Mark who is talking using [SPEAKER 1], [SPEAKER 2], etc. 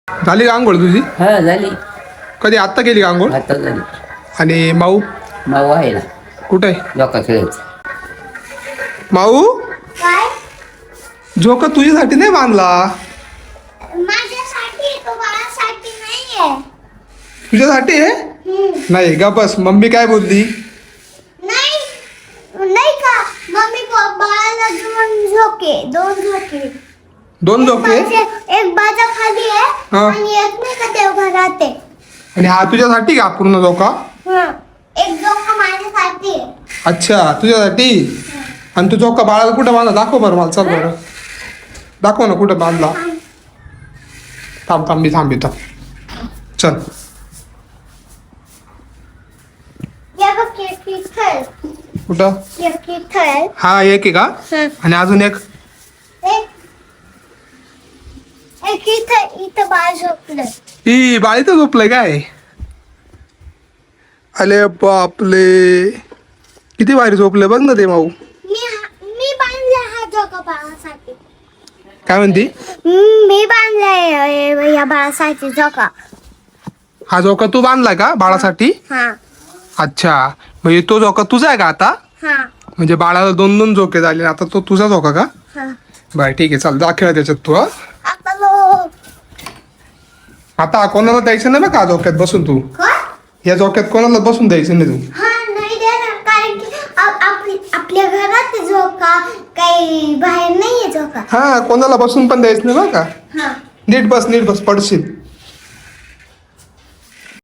[SPEAKER 1] झाली का आंघोळ तुझी?
[SPEAKER 2] हा झाली.
[SPEAKER 1] कधी आत्ता केली का आंघोळ?
[SPEAKER 2] आता झाली.
[SPEAKER 1] आणि माऊ
[SPEAKER 2] माऊ आहे ना,
[SPEAKER 1] कुठे आहे?
[SPEAKER 2] लोका खेळायचं.
[SPEAKER 1] माऊ
[SPEAKER 3] काय?
[SPEAKER 1] झोका तुझ्यासाठी नाही बांधला,
[SPEAKER 3] माझ्यासाठी, तो बाळासाठी नाहीये.
[SPEAKER 1] तुझ्यासाठी आहे. नाही गा बस, मम्मी काय बोलली?
[SPEAKER 3] नाही नाही का मम्मी बाळाला दोन झोके
[SPEAKER 1] दोन झोके?
[SPEAKER 3] एक बाजा खाली आहे
[SPEAKER 1] हा.
[SPEAKER 3] आणि एक नाही का देवघरात आहे.
[SPEAKER 1] आणि हा तुझ्यासाठी का पूर्ण झोका?
[SPEAKER 3] हा. एक झोका माझ्यासाठी आहे.
[SPEAKER 1] अच्छा तुझ्यासाठी. आणि तू झोका बाळाला कुठं बांधला दाखव बरं मला, चल बरं दाखव ना कुठं बांधला. थांब थांब मी थांबितो, चल.
[SPEAKER 3] या बघ एक इथं आहे.
[SPEAKER 1] कुठं?
[SPEAKER 3] एक इथं आहे.
[SPEAKER 1] हा एक आहे का? आणि अजून एक?
[SPEAKER 3] एक इथं बाळ झोपलं.
[SPEAKER 1] ई बाळी तर झोपलंय काय? अले बापले, किती भारी झोपले बघ ना ते माऊ.
[SPEAKER 3] मी बांधला हा झोका बाळासाठी.
[SPEAKER 1] काय म्हणती?
[SPEAKER 3] मी बांधलाय या बाळासाठी झोका.
[SPEAKER 1] हा झोका तू बांधलाय का बाळासाठी?
[SPEAKER 3] हा
[SPEAKER 1] अच्छा, म्हणजे तो झोका तुझा आहे का आता?
[SPEAKER 3] हा
[SPEAKER 1] म्हणजे बाळाला दोन दोन झोके झाले, आता तो तुझा झोका का?
[SPEAKER 3] हा.
[SPEAKER 1] बरं ठीक आहे, चल दाखव त्याच्यात तू. हा
[SPEAKER 3] आता लो.
[SPEAKER 1] आता कोणाला द्यायचं नाही बघा झोक्यात बसून तू.
[SPEAKER 3] काय?
[SPEAKER 1] या झोक्यात कोणाला बसून द्यायचं नाही तू.
[SPEAKER 3] हा नाही देणार, कारण की आपल्या घरात झोका काही बाहेर नाहीये झोका.
[SPEAKER 1] हा कोणाला बसून पण द्यायचं नाही बघा.
[SPEAKER 3] हा
[SPEAKER 1] नीट बस पडशील.